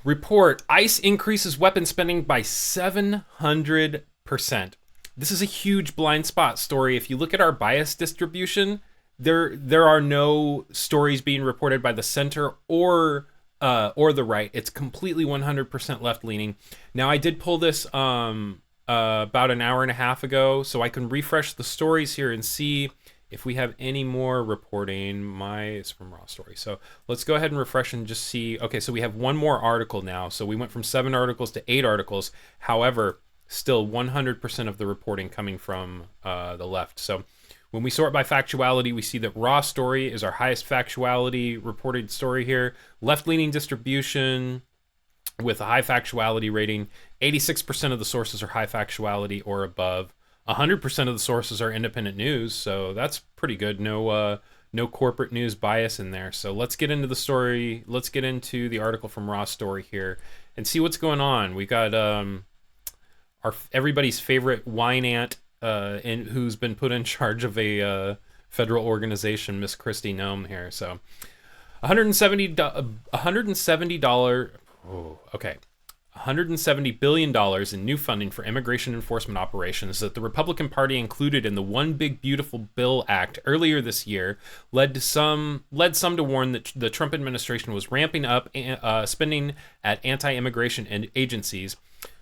Report: ICE increases weapon spending by 700%. This is a huge blind spot story. If you look at our bias distribution, there are no stories being reported by the center or the right. It's completely 100% left leaning. Now I did pull this about an hour and a half ago, so I can refresh the stories here and see if we have any more reporting. It's from Raw Story. So let's go ahead and refresh and just see. Okay, so we have one more article now. So we went from 7 articles to 8 articles. However, still 100% of the reporting coming from the left. So when we sort by factuality, we see that Raw Story is our highest factuality reported story here. Left-leaning distribution with a high factuality rating. 86% of the sources are high factuality or above. 100% of the sources are independent news, so that's pretty good. No corporate news bias in there. So let's get into the story. Let's get into the article from Raw Story here and see what's going on. We got our everybody's favorite wine aunt, who's been put in charge of a federal organization, Miss Christy Nome here. So $170. Oh, okay. $170 billion in new funding for immigration enforcement operations that the Republican Party included in the One Big Beautiful Bill Act earlier this year led some to warn that the Trump administration was ramping up spending at anti-immigration agencies,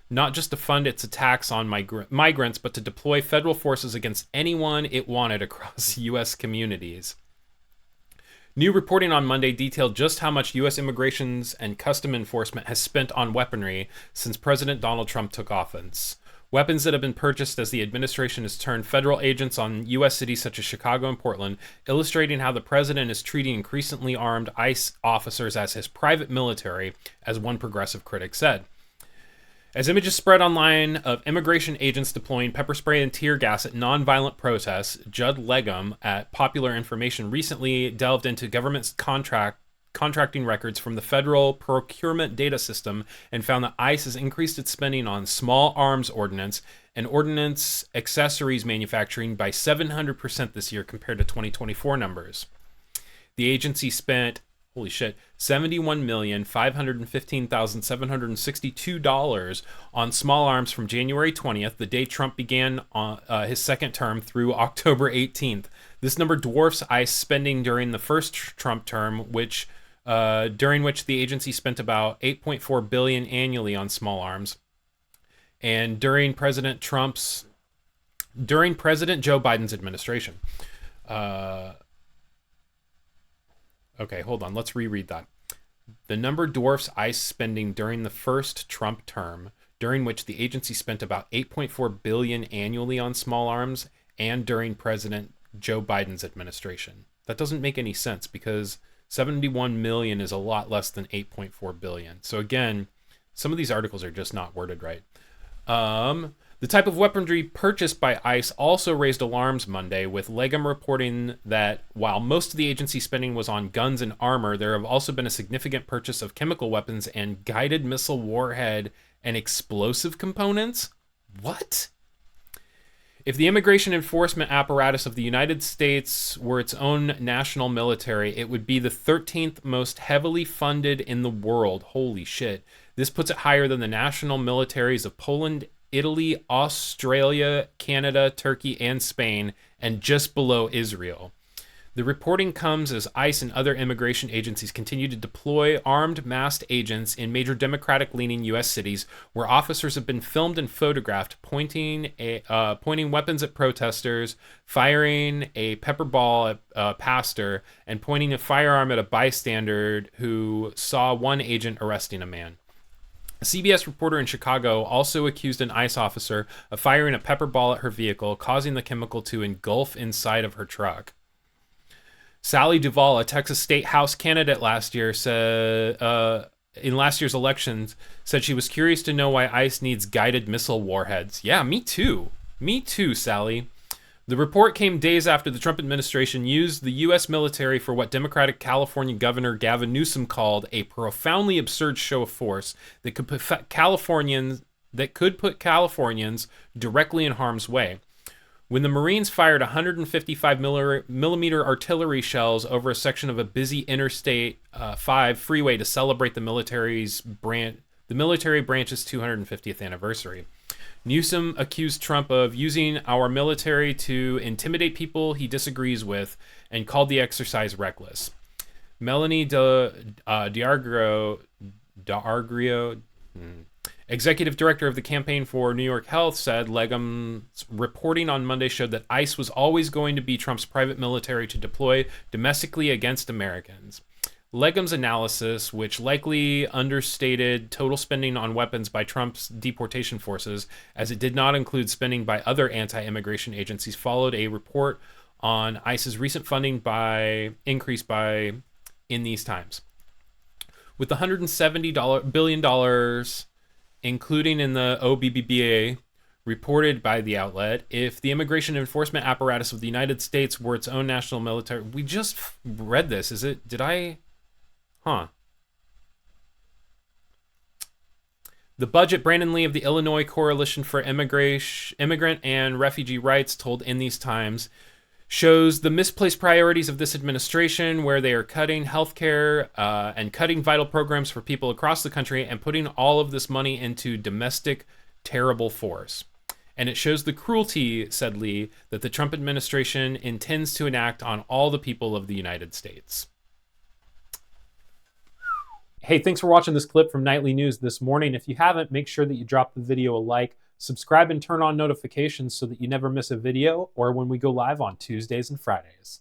not just to fund its attacks on migrants, but to deploy federal forces against anyone it wanted across U.S. communities. New reporting on Monday detailed just how much U.S. Immigration and Custom Enforcement has spent on weaponry since President Donald Trump took office. Weapons that have been purchased as the administration has turned federal agents on U.S. cities such as Chicago and Portland, illustrating how the president is treating increasingly armed ICE officers as his private military, as one progressive critic said. As images spread online of immigration agents deploying pepper spray and tear gas at nonviolent protests, Judd Legum at Popular Information recently delved into government's contracting records from the Federal Procurement Data System and found that ICE has increased its spending on small arms ordnance and ordnance accessories manufacturing by 700% this year compared to 2024 numbers. The agency spent $71,515,762 on small arms from January 20th, the day Trump began his second term, through October 18th. This number dwarfs ICE spending during the first Trump term, during which the agency spent about $8.4 billion annually on small arms. And during President Joe Biden's administration. Okay, hold on. Let's reread that. The number dwarfs ICE spending during the first Trump term, during which the agency spent about $8.4 billion annually on small arms, and during President Joe Biden's administration. That doesn't make any sense because 71 million is a lot less than 8.4 billion. So again, some of these articles are just not worded right. The type of weaponry purchased by ICE also raised alarms Monday, with Legum reporting that while most of the agency spending was on guns and armor, there have also been a significant purchase of chemical weapons and guided missile warhead and explosive components. What? If the immigration enforcement apparatus of the United States were its own national military, it would be the 13th most heavily funded in the world. Holy shit. This puts it higher than the national militaries of Poland, Italy, Australia, Canada, Turkey, and Spain, and just below Israel. The reporting comes as ICE and other immigration agencies continue to deploy armed masked agents in major Democratic-leaning U.S. cities where officers have been filmed and photographed pointing weapons at protesters, firing a pepper ball at a pastor, and pointing a firearm at a bystander who saw one agent arresting a man. A CBS reporter in Chicago also accused an ICE officer of firing a pepper ball at her vehicle, causing the chemical to engulf inside of her truck. Sally Duvall, a Texas State House candidate last year, in last year's elections, said she was curious to know why ICE needs guided missile warheads. Yeah, me too. Me too, Sally. The report came days after the Trump administration used the U.S. military for what Democratic California Governor Gavin Newsom called a profoundly absurd show of force that could put Californians directly in harm's way. When the Marines fired 155 millimeter artillery shells over a section of a busy Interstate 5 freeway to celebrate the military branch's 250th anniversary. Newsom accused Trump of using our military to intimidate people he disagrees with and called the exercise reckless. Melanie D'Argrio, executive director of the Campaign for New York Health, said Legum's reporting on Monday showed that ICE was always going to be Trump's private military to deploy domestically against Americans. Legum's analysis, which likely understated total spending on weapons by Trump's deportation forces, as it did not include spending by other anti-immigration agencies, followed a report on ICE's recent funding increase in these times. With $170 billion, including in the OBBBA, reported by the outlet, if the immigration enforcement apparatus of the United States were its own national military... We just read this. Is it... Did I... Huh. The budget, Brandon Lee of the Illinois Coalition for Immigrant and Refugee Rights told In These Times, shows the misplaced priorities of this administration, where they are cutting healthcare and cutting vital programs for people across the country and putting all of this money into domestic terrible force. And it shows the cruelty, said Lee, that the Trump administration intends to enact on all the people of the United States. Hey, thanks for watching this clip from Nightly News this morning. If you haven't, make sure that you drop the video a like, subscribe and turn on notifications so that you never miss a video or when we go live on Tuesdays and Fridays.